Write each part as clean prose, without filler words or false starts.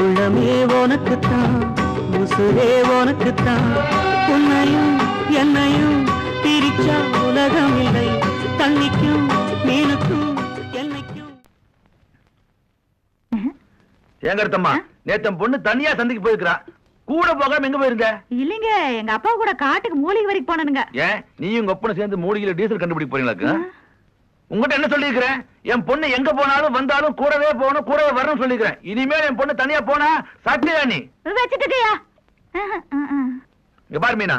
உள்ளமே உனக்குத்தான், உசுரே உனக்குத்தான், உன்னையும் என்னையும் பிரிச்சா உலகம் இல்லை, தண்ணிக்கும் மீனுக்கும் என்னைக்கும். ஏங்கருத்தம்மா, நேத்தம் பொண்ணு தனியா சந்திக்கு போயிருக்கா, கூட போகாம எங்க போயிருந்த? இல்லைங்க, எங்க அப்பா கூட காட்டுக்கு மூலிகை வரைக்கும் போனனுங்க. ஏன் நீயும் உங்க ஒப்பனை சேர்ந்து மூலிகையில டீசல் கண்டுபிடிக்க போறீங்களா? உங்ககிட்ட என்ன சொல்லிருக்கிறேன்? என் பொண்ணு எங்க போனாலும் வந்தாலும் கூடவே போகணும், கூடவே வரணும் சொல்லிருக்கிறேன். இனிமேல் என் பொண்ணு தனியா போனா சத்தியா நீ வச்சுட்டுயா. இங்க பாரு மீனா,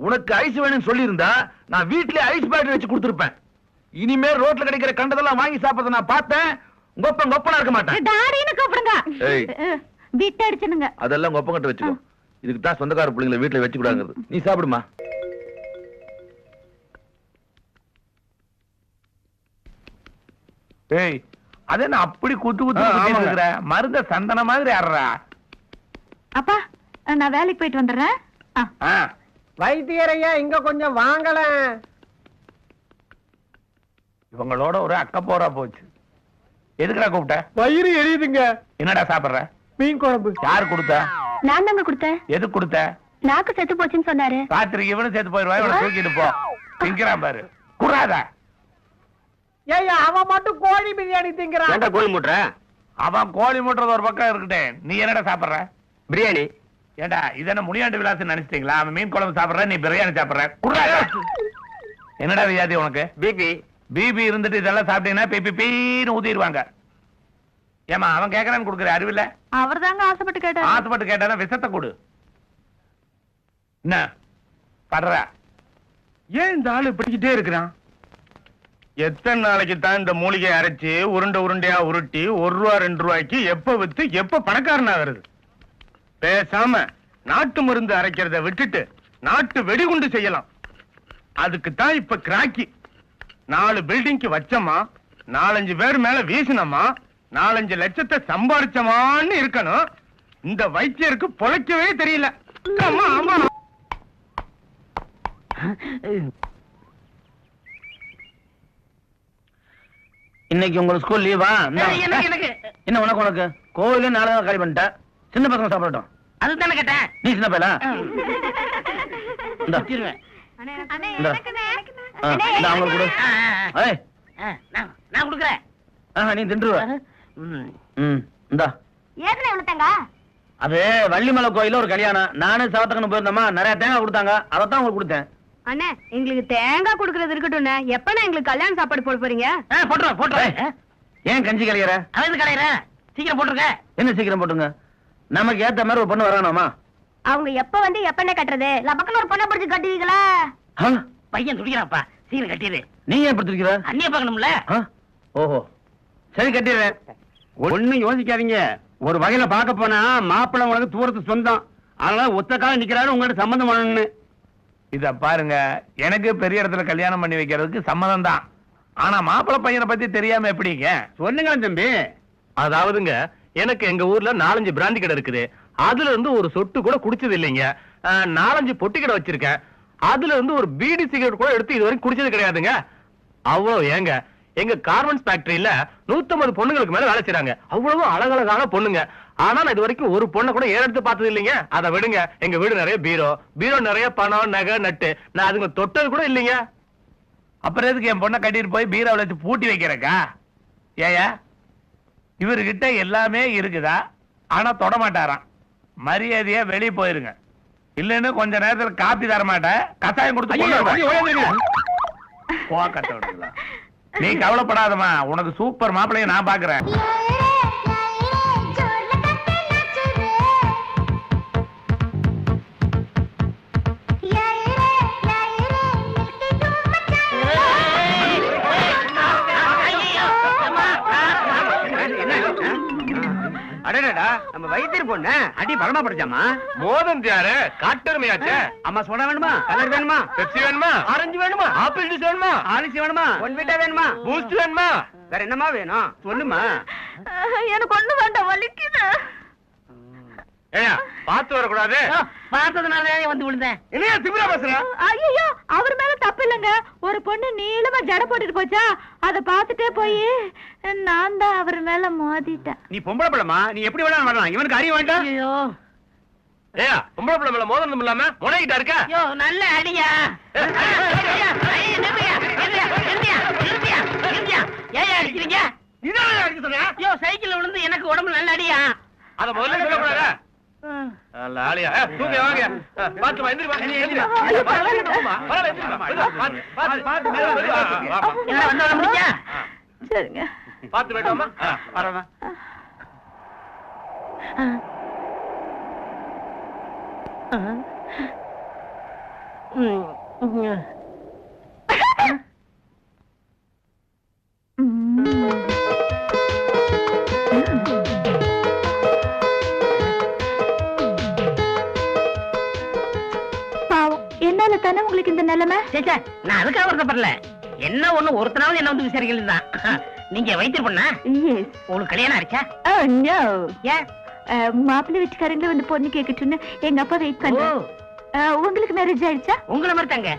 உனக்கு ஐஸ் வேணும்னு சொல்லி இருந்தா நான் வீட்லயே ஐஸ் பேட்டரி வச்சு கொடுத்துருப்பேன். இனிமேல் ரோட்ல கிடைக்கிற கண்டதெல்லாம் வாங்கி சாப்பிடறத நான் பார்த்தேன். கொப்பனா இருக்க மாட்டேன். டாடின்னு கூப்பிடுங்க. விட்டு அடிச்சுனுங்க. அதெல்லாம் உங்க ஒப்பங்கிட்ட வச்சுக்கோ. இதுக்கு தான் சொந்தக்கார பிள்ளைங்களை வீட்டுல வச்சு கூடாங்கிறது. நீ சாப்பிடுமா. ஏய், அதே நான் அப்படி குத்து குத்துற மருந்த சந்தன மாதிரி ஆடுறா. அப்பா, நான் வேலைக்கு போயிட்டு வந்துடுறேன். வைத்தியரையா இங்க கொஞ்சம் வாங்கல. இவங்களோட ஒரு அக்க போரா போச்சு. எதுக்குடா கூப்பிட்ட? வயிறு எரியுதுங்க. என்னடா சாப்பிடுற? மீன் குழம்பு. யாரு கொடுத்தா? நான் தாங்க கொடுத்தேன். எதுக்கு கொடுத்த? நாக்கு செத்து போச்சுன்னு சொன்னாரு. ராத்திரிக்கு இவனும் செத்து போயிருவா. இவனை தூக்கிட்டு போ. திங்கிறான் பாரு. குறாதா? ஏய்யா, அவன் மட்டும் கோழி பிரியாணி திங்கிறான். கோழி மூட்டுற? அவன் கோழி மூட்டுறது ஒரு பக்கம் இருக்கட்டேன். நீ என்னடா சாப்பிடுற? பிரியாணி. ஏண்டா இது என்ன முனியாண்டு விலாசம் நினைச்சிட்டீங்களா? அவன் மீன் குழம்பு சாப்பிடுற, நீ பிரியாணி சாப்பிடுற. குறாதா? என்னடா வியாதி உனக்கு? பிபி. பிபி இருந்துட்டு இதெல்லாம் சாப்பிட்டீங்கன்னா பிபின்னு ஊதிடுவாங்க. ஏமா அவன் கேட்கறான்னு கொடுக்குற அறிவில்ல? அவர் தாங்க ஆசைப்பட்டு கேட்டாரு. ஆசைப்பட்டு கேட்டாலும் விஷத்தை கொடு. என்ன படுற? ஏன் இந்த ஆளு பிடிக்கிட்டே இருக்கிறான்? எத்தனை நாளைக்கு தான் இந்த மூலிகை அரைச்சு உருண்டையா உருட்டி 1 ரூபா 2 ரூபாய்க்கு எப்ப வித்து எப்ப பணக்காரனா வருது? பேசாம நாட்டு மருந்து அரைக்கிறத விட்டுட்டு நாட்டு வெடிகுண்டு செய்யலாம். அதுக்கு தான் இப்ப கிராக்கி. 4 பில்டிங்க்கு வச்சமா, 4-5 பேர் மேல வீசினமா, 4-5 லட்சத்தை சம்பாதிச்சமான்னு இருக்கணும். இந்த வைத்தியருக்கு பொழைக்கவே தெரியல. ஆமா ஆமா. இன்னைக்கு உங்க ஸ்கூல் லீவா? என்ன உனக்கு கோவில 4 நாள் காலி பண்ணிட்ட. சின்ன பசங்க சாப்பிடட்டும். அதுதானே கேட்டேன். நீ சின்ன பையலா? அவங்க கொடு. நான் கொடுக்குறேன். நீ தின்றுவ. இந்தா. ஏற்கனவே விழுத்தாங்க. அது வள்ளிமலை கோயில ஒரு கல்யாணம். நானே சாத்தக்கணும் போயிருந்தோமா, நிறைய தேங்காய் கொடுத்தாங்க. அதைத்தான் உங்களுக்கு கொடுத்தேன். அண்ணே, எங்களுக்கு தேங்காய் கொடுக்கறது இருக்கட்டும். எப்ப எங்களுக்கு கல்யாண சாப்பாடு போட போறீங்க? போட்டுருவேன். ஏன் கஞ்சி கலையற? அதாவது கலையற சீக்கிரம் போட்டுருக்க. என்ன சீக்கிரம் போட்டுங்க? நமக்கு ஏத்த மாதிரி ஒரு பொண்ணு வரணுமா? அவங்க எப்ப வந்து எப்பனே கட்டுறது? பக்கத்துல ஒரு பொண்ணை பிடிச்சு கட்டுவீங்களா? பையன் துடிக்கிறான்ப்பா, சீக்கிரம் கட்டிடு. நீ ஏன் படுத்துருக்கிற? அண்ணிய பார்க்கணும்ல. ஓஹோ, சரி கட்டிடுறேன். ஒண்ணும் யோசிக்காதீங்க. ஒரு வகையில பார்க்க போனா மாப்பிள்ளை உனக்கு தூரத்து சொந்தம். அதனால ஒத்த காலம் நிக்கிறாரு உங்கள்ட்ட சம்பந்தம் பண்ணணும்னு. இத பாருங்க, எனக்கு பெரிய இடத்துல கல்யாணம் பண்ணி வைக்கிறதுக்கு சம்மதம் தான். ஆனா மாப்பிள்ளை பையனை பத்தி தெரியாம எப்படிங்க? சொல்லுங்களேன் தம்பி. அதாவதுங்க, எனக்கு எங்க ஊர்ல 4-5 பிராந்தி கடை இருக்குது. அதுல இருந்து ஒரு சொட்டு கூட குடிச்சது இல்லைங்க. 4-5 பொட்டி கடை வச்சிருக்கேன். அதுல இருந்து ஒரு பீடி சிகரெட் கூட எடுத்து இது வரைக்கும் குடிச்சது கிடையாதுங்க. அவ்வளவு ஏங்க, எங்க கார்மெண்ட்ஸ் ஃபேக்டரியில 150 பொண்ணுங்களுக்கு மேல வேலை செய்றாங்க. அவ்வளவு அழகழகான பொண்ணுங்க. ஆனா நான் இது வரைக்கும் ஒரு பொண்ணை கூட ஏறெடுத்து பார்த்தது இல்லைங்க. அதை விடுங்க, எங்க வீடு நிறைய பீரோ நிறைய பணம் நகை நட்டு, நான் அதுங்க தொட்டது கூட இல்லைங்க. அப்புறம் எதுக்கு என் பொண்ணை கட்டிட்டு போய் பீரோவில் வச்சு பூட்டி வைக்கிறக்கா? ஏயா, இவர்கிட்ட எல்லாமே இருக்குதா, ஆனா தொட மாட்டாராம். மரியாதையா வெளியே போயிருங்க, இல்லன்னு கொஞ்ச நேரத்துல காப்பி தர மாட்டேன், கசாயம் கொடுத்து போக்கட்ட விடுங்களா. நீ கவலைப்படாதமா, உனக்கு சூப்பர் மாப்பிள்ளைய நான் பாக்குறேன். அடடா, நம்ம வைத்தியர் பொண்ணு அடி பரமா படிச்சாமா. மோதன் யாரு? காட்டெருமையாச்சே. அம்மா சோடா வேணுமா? கலர் வேணுமா? பெப்சி வேணுமா? ஆரஞ்சு வேணுமா? ஆப்பிள் ஜூஸ் வேணுமா? ஆலிசி வேணுமா? ஒன்விட்டா வேணுமா? பூஸ்ட் வேணுமா? வேற என்னமா வேணும் சொல்லுமா. எனக்கு ஒண்ணு வேண்டாம், வலிக்குது. ஏயா, பார்த்து வரக்கூடாது? பார்த்ததுனால வந்து விழுந்தேன். என்னையா திமிரா பேசுற? ஐயோ, அவர் மேல தப்பு இல்லைங்க. ஒரு பொண்ணு நீளமா ஜட போட்டுட்டு போச்சா, அத பாத்துட்டே போய் நான் தான் அவர் மேல மோதிட்டேன். நீ பொம்பளை பிள்ளைமா, நீ எப்படி வேணாலும் வரலாம். இவனுக்கு அறிய வேண்டாம். ஐயோ ஏயா பொம்பளை பிள்ளை மேல மோதணும் இல்லாம முனைகிட்டா இருக்க? ஐயோ நல்ல அடியா. ஏயா அடிக்கிறீங்க? இதான் அடிக்க சொன்ன. ஐயோ சைக்கிள் விழுந்து எனக்கு உடம்பு நல்ல அடியா. அத முதல்ல சொல்லக்கூடாதா? நல்ல ஆளியா. தூங்க வாங்க. பாத்து வா, எந்திரி வா. எந்திரி வா. பரவாயில்ல, எந்திரி வா. பாத்து எல்லாம் வந்தவள முடிஞ்சா? சரிங்க. பாத்து வேண்டாமா? வரமா. பாவம், என்னால தானே உங்களுக்கு இந்த நிலைமை. சேச்சா நான் அதுக்காக வருத்தப்படல. என்ன ஒண்ணு ஒருத்தனாவது என்ன வந்து விசாரிக்கிறது தான். நீங்க வைத்தியர் பண்ணா எஸ். உங்களுக்கு கல்யாணம் ஆச்சா? Oh no. ஏன்? மாப்பிள்ளை வீட்டுக்காரங்கள வந்து பொண்ணு கேக்கட்டுன்னு எங்க அப்பா வெயிட் பண்றாரு. உங்களுக்கு மேரேஜ் ஆயிடுச்சா? உங்களை மாதிரி தாங்க.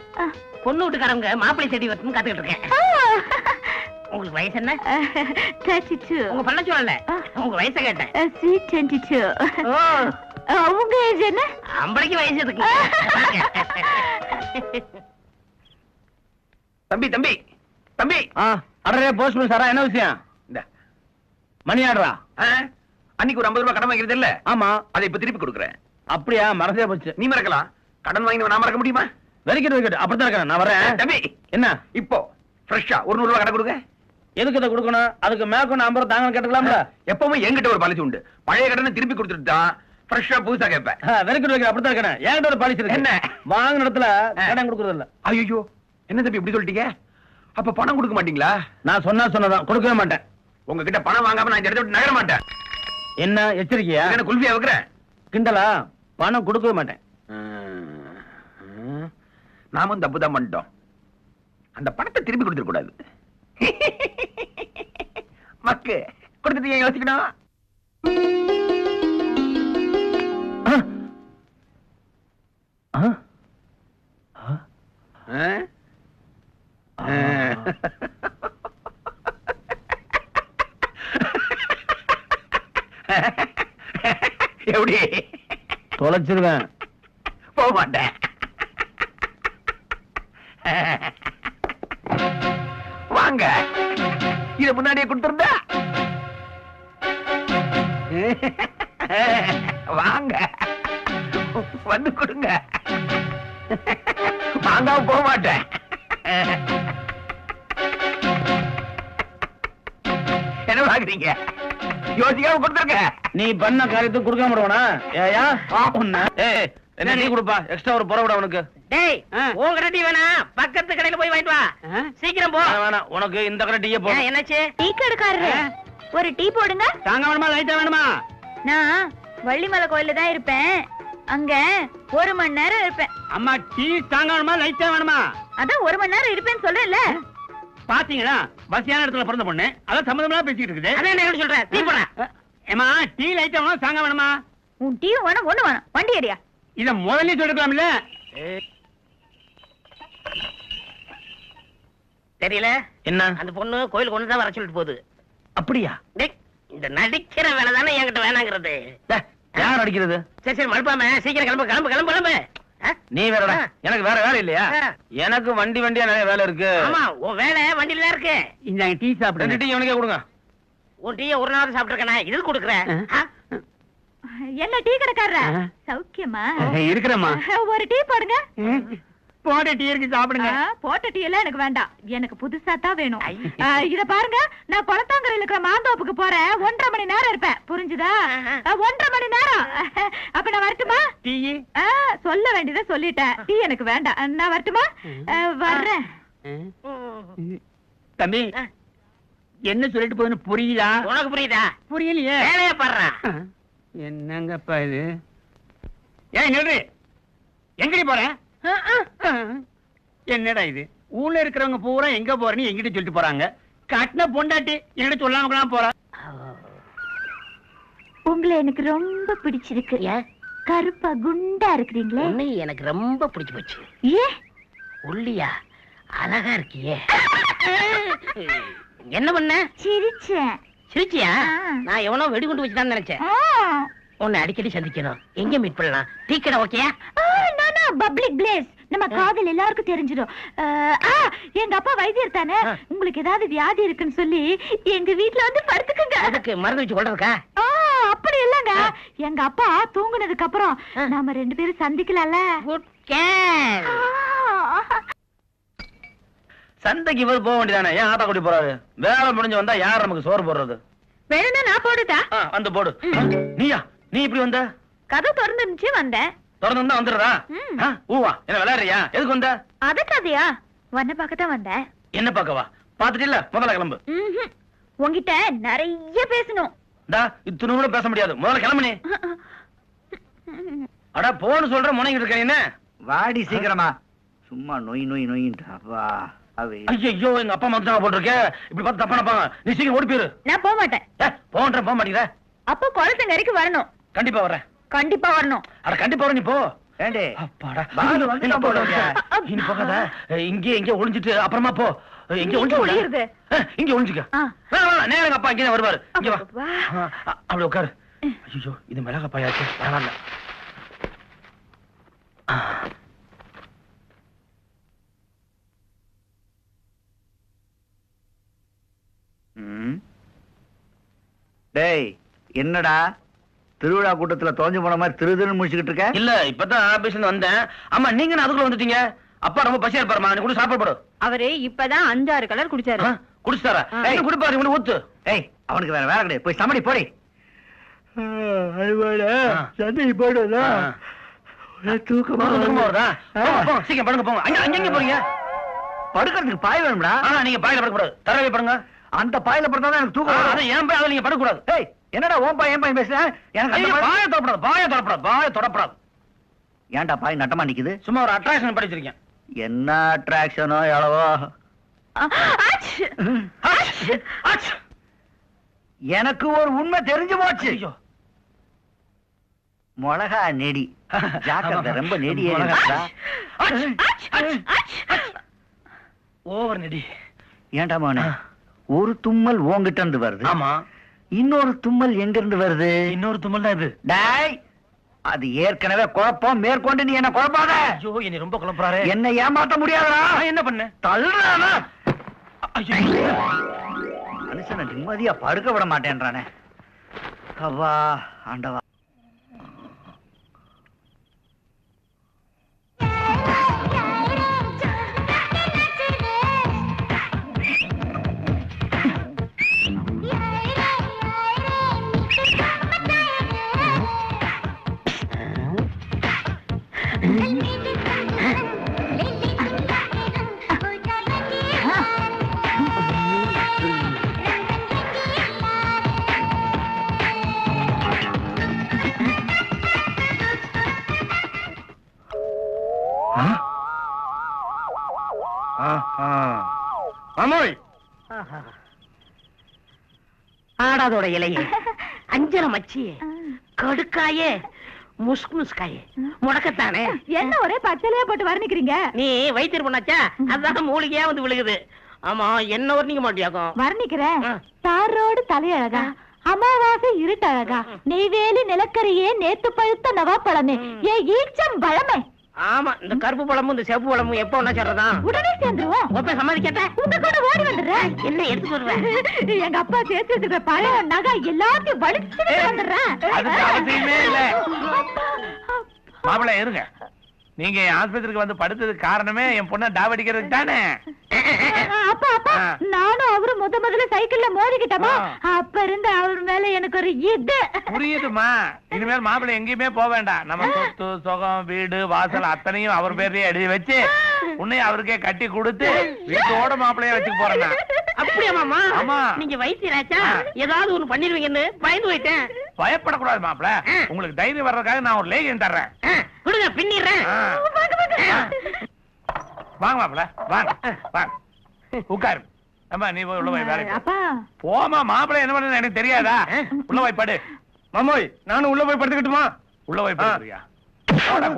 பொண்ணு வீட்டுக்காரங்க மாப்பிள்ளை செடி வரணும்னு காத்துக்கிட்டு இருக்கேன். உங்களுக்கு வயசு என்ன? 32. உங்க பண்ண சொல்லல, உங்க வயசை கேட்டேன். Sweet 22. உங்க ஏஜ் என்ன? அம்பளைக்கு வயசு எதுக்கு? தம்பி தம்பி தம்பி. அடரே போஸ்ட்மேன் சாரா, என்ன விஷயம்? இந்த மணி ஆடுறா? அன்னைக்கு ஒரு 50 ரூபாய் கடன் வாங்கிறது இல்ல? ஆமா. அதை இப்ப திருப்பி கொடுக்குறேன். அப்படியா? மறந்தே போச்சு. நீ மறக்கலாம், கடன் வாங்கி நான் மறக்க முடியுமா? வெரிக்கெட் வெரிக்கெட், அப்படித்தான் இருக்கேன். நான் வரேன். தம்பி என்ன இப்போ ஃப்ரெஷ்ஷா ஒரு 100 ரூபாய் கடன் கொடுங்க. எதுக்கு இதை கொடுக்கணும்? அதுக்கு மேற்கொண்டு 50 ரூபாய் தாங்க கேட்டுக்கலாம்ல? எப்பவுமே என்கிட்ட ஒரு பாலிசி உண்டு. பழைய கடனை திருப்பி கொடுத்துட்டு தான் ஃப்ரெஷ்ஷா புதுசா கேட்பேன். வெரிக்கெட் வெரிக்கெட், அப்படித்தான் இருக்கேன். என்கிட்ட ஒரு பாலிசி இருக்கு. என்ன? வாங்கின இடத்துல கடன் கொடுக்கறது இல்ல. ஐயோ, என்ன தம்பி இப்படி சொல்லிட்டீங்க? அப்ப பணம் கொடுக்க மாட்டீங்களா? நான் சொன்னதான், கொடுக்கவே மாட்டேன். உங்ககிட்ட பணம் வாங்காம நான் இந்த இடத்த விட்டு நகர மாட்டேன். என்ன எச்சரிக்கையா? என்ன குல்ஃபியா வைக்கிறேன்? கிண்டலா? பணம் கொடுக்கவே மாட்டேன். நாமும் தப்பு தான் பண்ணிட்டோம். அந்த பணத்தை திருப்பி கொடுத்துட கூடாது. மக்கு கொடுத்துட்டு ஏன் யோசிக்கணும்? எப்படி தொலைச்சிருவேன். போக மாட்டேன். வாங்க, இத முன்னாடியே கொடுத்திருந்தா. வாங்க வந்து கொடுங்க. வாங்காம போக மாட்டேன். என்ன பாக்குறீங்க? யோசிக்காம கொடுத்துருங்க. நீ பண்ண காரியத்துக்கு கொடுக்காம விடுவானா? ஏயா உன்ன என்ன நீ கொடுப்பா, எக்ஸ்ட்ரா ஒரு புற விட அவனுக்கு. டேய் உங்ககிட்ட டீ வேணா, பக்கத்து கடையில போய் வாங்கிட்டு வா. சீக்கிரம் போ. வேணாம், உனக்கு இந்த கடை டீயே போ. என்னாச்சு? டீ கடைக்காரரே, ஒரு டீ போடுங்க. தாங்க வேணுமா லைட்டா வேணுமா? நான் வள்ளிமலை கோயில்ல தான் இருப்பேன். அங்க 1 மணி நேரம் இருப்பேன். அம்மா டீ தாங்க வேணுமா லைட்டா வேணுமா? அதான் 1 மணி நேரம் இருப்பேன்னு சொல்றேன்ல. பாத்தீங்களா, பசியான இடத்துல பிறந்த பொண்ணு அதான் சம்பந்தமா பேசிட்டு இருக்குது. அதான் என்ன சொல்றேன், டீ போடா. ஏமா டீ லைட்டா வேணுமா தாங்க வேணுமா? உன் டீ வேணும், ஒண்ணு வேணும். வண்டி ஏரியா. இத முதல்ல சொல்லிருக்கலாம்ல. தெரியல என்ன? அந்த பொண்ணு கோயிலுக்கு ஒண்ணு தான் வர சொல்லிட்டு போகுது. அப்படியா? டேய் இந்த நடிக்கிற வேலை தானே என்கிட்ட வேணாங்கிறது. யார் அடிக்கிறது? சரி சரி மழுப்பாம சீக்கிரம் கிளம்பு கிளம்பு கிளம்பு கிளம்பு. நீ வேறடா, எனக்கு வேற வேலை இல்லையா? எனக்கு வண்டியா நிறைய வேலை இருக்கு. ஆமா உன் வேலை வண்டியில தான் இருக்கு. இந்த டீ சாப்பிடு. 2 டீ அவனுக்கே கொடுங்க. உன் டீயை ஒரு நாள் சாப்பிட்டுருக்கேன், இது கொடுக்குறேன். என்ன டீ கடைக்காரரா? சௌக்கியமா இருக்கிறேம்மா. ஒரு டீ போடுங்க. போட்ட டீ இருக்கு, சாப்பிடுங்க. போட்ட டீ எல்லாம் எனக்கு வேண்டாம், எனக்கு புதுசா தான் வேணும். இத பாருங்க, நான் குளத்தாங்கரையில இருக்கிற மாந்தோப்புக்கு போறேன். 1.5 மணி நேரம் இருப்பேன், புரிஞ்சுதா? 1.5 மணி நேரம். அப்ப நான் வரட்டுமா? டீ சொல்ல வேண்டியதை சொல்லிட்டேன். டீ எனக்கு வேண்டாம், நான் வரட்டுமா? வர்றேன். தம்பி என்ன சொல்லிட்டு போகுதுன்னு புரியுதா? உனக்கு புரியுதா? புரியலையே. வேலையா பாடுறா. என்னங்கப்பா இது? ஏய் நில்லு, எங்கடி போற? என்னடா இது? ஊர்ல இருக்கிறவங்க பூரா எங்க போறேன்னு எங்கிட்ட சொல்லிட்டு போறாங்க. கட்டின பொண்டாட்டி என்கிட்ட சொல்லாம போறா. உங்களை எனக்கு ரொம்ப பிடிச்சிருக்கு. கருப்பா குண்டா இருக்கிறீங்களே, உன்னை எனக்கு ரொம்ப பிடிச்சு போச்சு. ஏ ஒல்லியா அழகா இருக்கியே. என்ன பண்ண? சிரிச்சேன். சிரிச்சியா? நான் எவனோ வெடிகுண்டு வச்சுதான் நினைச்சேன். உன்னை அடிக்கடி சந்திக்கணும். எங்க மீட் பண்ணலாம்? டீ கடை ஓகேயா? Public place. நம்ம காதல் எல்லாருக்கும் தெரிஞ்சிடும். எங்க அப்பா வைத்தியர் தானே, உங்களுக்கு ஏதாவது வியாதி இருக்குன்னு சொல்லி எங்க வீட்டுல வந்து படுத்துக்குங்க. அதுக்கு மருந்து வச்சு கொள்றதுக்கா? அப்படி இல்லங்க, எங்க அப்பா தூங்குனதுக்கு அப்புறம் நாம 2 பேரும் சந்திக்கலாம்ல. சந்தைக்கு இவர் போக வேண்டியதானே? ஏன் ஆட்டா கூட்டி போறாரு? வேலை முடிஞ்சு வந்தா யார் நமக்கு சோறு போடுறது? வேணும்னா நான் போடுதா? வந்து போடு. நீயா? நீ இப்படி வந்த? கதை திறந்துருந்துச்சு வந்தேன். திறந்து வந்துடுறா? ஊவா என்ன விளையாடுறியா? எதுக்கு வந்த? அத கதையா? உன்னை பார்க்கத்தான் வந்தேன். என்ன பார்க்கவா? பாத்துட்டு இல்ல, முதல்ல கிளம்பு. உன்கிட்ட நிறைய பேசணும். இத்தனை கூட பேச முடியாது, முதல்ல கிளம்பு. அடா போன்னு சொல்ற முனைகிட்டு இருக்க. என்ன வாடி சீக்கிரமா. சும்மா நொய் நொய் நொய்ன்றாப்பா. ஐயோ எங்க அப்பா மட்டும் போட்டிருக்க. இப்படி பார்த்து தப்பா நினைப்பாங்க. நீ சீக்கிரம் ஓடி போயிரு. நான் போக மாட்டேன். போக மாட்டேங்கிற? அப்ப குளத்தங்கரைக்கு வரணும். கண்டிப்பா வரேன். கண்டிப்பா வரணும். அட கண்டிப்பா வர. நீ போ. அப்பாடா இனி போகாத. இங்கே ஒளிஞ்சிட்டு அப்புறமா போ. இங்க ஒளிஞ்சிருது. இங்க ஒளிஞ்சுக்க. நேரம் அப்பா இங்கே வருவாரு. இங்க வா. அப்படி உட்காரு. ஐயோ இது மிளகா பாயாச்சு. வேணாம். டேய் என்னடா திருவிழா கூட்டத்துல தோஞ்சு போன மாதிரி திருதுன்னு முடிச்சுக்கிட்டு இருக்க? இல்ல இப்பதான் ஆபீஸ்ல வந்தேன். ஆமா நீங்க அதுக்குள்ள வந்துட்டீங்க. அப்பா ரொம்ப பசியா இருப்பாருமா. நீ கூட சாப்பிட போடு. அவரு இப்பதான் 5-6 கலர் குடிச்சாரு. குடிச்சாரா? குடிப்பாரு. இவனு ஊத்து. ஏய் அவனுக்கு வேற வேலை கிடையாது. போய் சமடி போடி. சந்தை போடுதா? தூக்கமா வருதா? சீக்கிரம் படுங்க போங்க. அங்க போறீங்க? படுக்கிறதுக்கு பாய் வேணும்டா. நீங்க பாயில படுக்கூடாது. தரவே படுங்க. அந்த பாயில படுத்தாதான் எனக்கு தூக்கம். அதை ஏன் பாய்? அதை நீங்க படக்கூடாது. ஏய் என்னடா ஓம் பாய் ஏன் பாய் பேசுறேன்? எனக்கு பாய தொடப்படாது. பாய தொடப்படாது. ஏன்டா பாய் நட்டமா நிக்குது? சும்மா ஒரு அட்ராக்ஷன் படிச்சிருக்கேன். என்ன அட்ராக்ஷனோ எவ்வளவோ. எனக்கு ஒரு உண்மை தெரிஞ்சு போச்சு. மிளகா நெடி. ஜாக்கிரதை, ரொம்ப நெடி. ஓவர் நெடி. ஏன்டா மோனே, ஒரு தும்மல் ஓங்கிட்ட இருந்து வருது. ஆமா. இன்னொரு தும்மல் எங்க இருந்து வருது? இன்னொரு தும்மல் தான் இது. டேய் அது ஏற்கனவே குழப்பம். மேற்கொண்டு நீ என்ன குழப்பாத. ஐயோ என்ன ரொம்ப குழப்பறாரே. என்ன ஏமாத்த முடியாதடா. என்ன பண்ண? தள்ளுறானா? மனுஷனை நிம்மதியா படுக்க விட மாட்டேன்றானே. அவ்வா ஆண்டவா. ஆடாதோட இலையே, அஞ்சர மச்சி, கடுக்காயே, முஸ்காயே, முடக்கத்தானே. என்ன ஒரே பச்சலையா போட்டு வர்ணிக்கிறீங்க? நீ வைத்தியர் பண்ணாச்சா? அதான் மூலிகையா வந்து விழுகுது. ஆமா என்ன வர்ணிக்க மாட்டியாக்கும்? வர்ணிக்கிறேன். தாரோடு தலையழகா, அமாவாசை இருட்டழகா, நெய்வேலி நிலக்கரியே, நேத்து பழுத்த நவாப்பழமே, ஏ ஈச்சம் பழமே. ஆமா இந்த கருப்பு பழமும் இந்த செவப்பு பழமும் எப்ப ஒன்னா சேர்றதான்? உடனே சேர்ந்துருவோம். ஒப்ப சம்மதிக்கட்ட உங்க கூட ஓடி வந்துடுறேன். என்ன எடுத்து வருவேன்? எங்க அப்பா சேர்த்து வச்சிருக்க பழைய நகை எல்லாத்தையும் வலிச்சு வந்துடுறேன். அதுக்கு அவசியமே இல்ல. மாப்பிள்ளை இருங்க. நீங்க ஆஸ்பத்திரிக்கு வந்து படுத்ததுக்கு காரணமே என் பொண்ணை டாவடிக்கிறதுக்கு தானே? அப்பா அப்பா நானும் அவரு முதல்ல சைக்கிள்ல மோதிக்கிட்டோமா, அப்ப இருந்து அவர் மேல எனக்கு ஒரு இது புரியுதுமா. இனிமேல் மாப்பிள்ளை எங்கேயுமே போக வேண்டாம். நம்ம சொத்து சுகம் வீடு வாசல் அத்தனையும் அவர் பேர்லயே எழுதி வச்சு உன்னை அவருக்கே கட்டி கொடுத்து வீட்டோட மாப்பிள்ளைய வச்சுக்க போறேன். அப்படியா மாமா? ஆமா. நீங்க வைத்தியராச்சா? ஏதாவது ஒண்ணு பண்ணிருவீங்கன்னு பயந்து போயிட்டேன். பயப்படக்கூடாது மாப்பிள்ள. உங்களுக்கு தைரியம் வர்றதுக்காக நான் ஒரு லேகியம் தர்றேன். கொடுங்க பின்னிடுறேன். வாங்க மாப்பிள்ள வாங்க வாங்க உட்காரு. அம்மா நீ உள்ள போய் வேலை அப்பா. போமா. மாப்பிள்ளை என்ன பண்ண எனக்கு தெரியாதா? உள்ள போய் படு. மாமோய் நானும் உள்ள போய் படுத்துக்கிட்டுமா? உள்ள போய் படுறியா?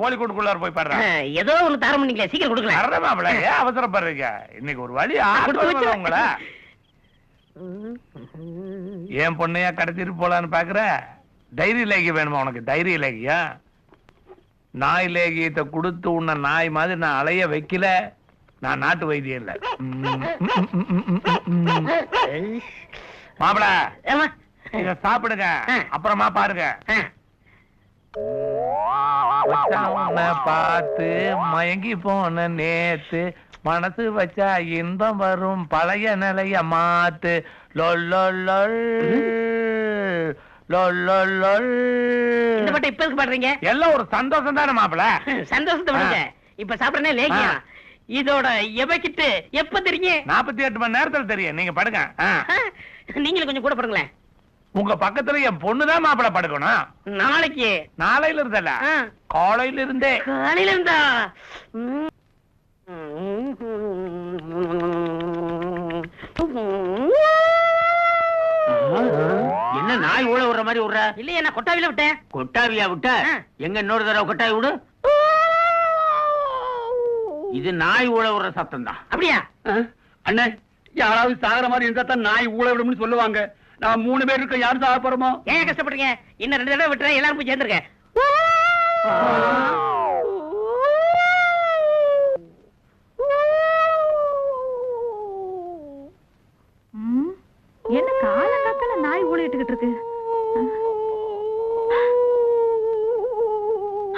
கோழிக்கூட்டுக்குள்ளார போய் பாடுறேன். ஏதோ ஒண்ணு தர முடியல, சீக்கிரம் கொடுக்கல. வர்ற மாப்பிள, ஏன் அவசரப்படுறீங்க? இன்னைக்கு ஒரு வழி உங்களை என் பொண்ணையா கடத்திட்டு போலான்னு பாக்குற? டைரி லேகி வேணுமா உனக்கு? டைரி லேகியா? நாய் லேகியத்தை கொடுத்து உன்னை நாய் மாதிரி நான் அலைய வைக்கல. நான் நாட்டு வைத்தியம் இல்ல. மாப்பிள இத சாப்பிடுங்க, அப்புறமா பாருங்க. பார்த்து மயங்கி போன நேத்து, மனசு வச்சா இன்பம் வரும், பழைய நிலைய மாத்து. இந்த பாட்டை இப்ப எதுக்கு பாடுறீங்க? எல்லாம் ஒரு சந்தோஷம் தானே மாப்பிள. சந்தோஷத்தை விடுங்க, இப்ப சாப்பிடறேன் லேகியா. இதோட எவக்கிட்டு எப்ப தெரியும்? 48 மணி நேரத்துல தெரியும். நீங்க படுங்க. நீங்களும் கொஞ்சம் கூட படுங்களேன். உங்க பக்கத்துல என் பொண்ணுதான் மாப்பிள படுக்கணும். நாளைக்கு? நாளையில இருந்தல, காலையில இருந்தே. காலையில இருந்தா? என்ன நாய் ஊழ விடுற மாதிரி விடுற? இல்லையா, நான் கொட்டாவில விட்டேன். கொட்டாவியா விட்ட? எங்க இன்னொரு தடவை கொட்டாவி விடு. இது நாய் ஊழ விடுற சத்தம் தான். அப்படியா? அண்ணே, யாராவது சாகர மாதிரி இருந்தா தான் நாய் ஊழ விடும்னு சொல்லுவாங்க. நான் 3 பேர் இருக்க, யாரும் சாக போறோமோ? ஏன் கஷ்டப்படுறீங்க? இன்னும் 2 தடவை விட்டுறேன், எல்லாரும் போய் சேர்ந்துருங்க. என்ன காலங்காத்தால நாய் ஊழிட்டுக்கிட்டு இருக்கு?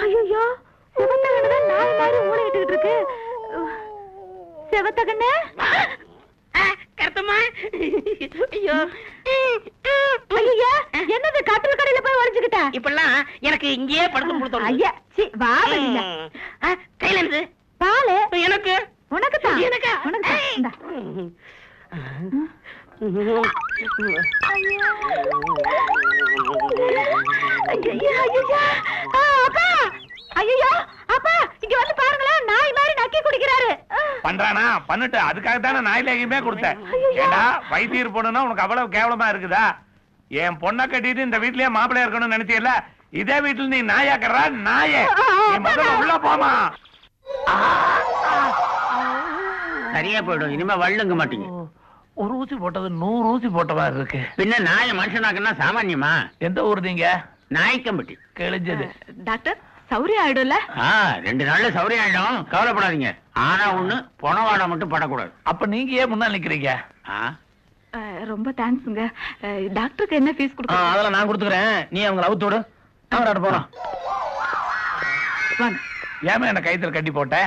ஐயோ, செவத்தகண்ணதான் நாய் மாதிரி ஊழிட்டுக்கிட்டு இருக்கு. செவத்தகண்ணே, கருத்தம்மா, ஐயோ ஐயா, என்னது கட்டில் கடையில போய் ஒளிஞ்சுக்கிட்ட? இப்பெல்லாம் எனக்கு இங்கேயே படுத்து கொடுத்தோம். ஐயா, சி வா வெளியில. கையில இருந்து பாலு எனக்கு. உனக்கு தான். எனக்கா? உனக்கு தான். இந்தா. ஐயோ, அப்பா இங்க வந்து பாருங்களேன், நாய் மாதிரி நக்கி குடிக்கிறாரு. பண்றானா? பண்ணிட்டு அதுக்காக தானே நாய் லேகியமே கொடுத்தேன். ஏண்டா, வைத்தியர் பொண்ணுன்னா உனக்கு அவ்வளவு கேவலமா இருக்குதா? என் பொண்ணை கட்டிட்டு இந்த வீட்லயே மாப்பிள்ளையா இருக்கணும்னு நினைச்சியல்ல, இதே வீட்டுல நீ நாயாக்கறா? நாயே, நீ முதல்ல உள்ள போமா. சரியா போயிடும், இனிமே வள்ளுங்க மாட்டீங்க. ஒரு ஊசி போட்டது 100 ஊசி போட்ட மாதிரி இருக்கு. பின்ன நாய மனுஷனாக்குன்னா சாமான்யமா? எந்த ஊர் நீங்க? நாய்க்கம்பட்டி. கிழிஞ்சது. டாக்டர், சௌரியம் ஆயிடும்ல? 2 நாள்ல சௌரியம் ஆயிடும், கவலைப்படாதீங்க. ஆனா ஒண்ணு, பொணவாடை மட்டும் படக்கூடாது. அப்ப நீங்க ஏன் முன்னாள் நிக்கிறீங்க? ரொம்ப தேங்க்ஸ்ங்க. டாக்டருக்கு என்ன ஃபீஸ் கொடுக்க? அதெல்லாம் நான் கொடுத்துக்கிறேன், நீ அவங்க அவுத்து விடு. போறோம். ஏமா என்ன கைத்துல கட்டி போட்ட?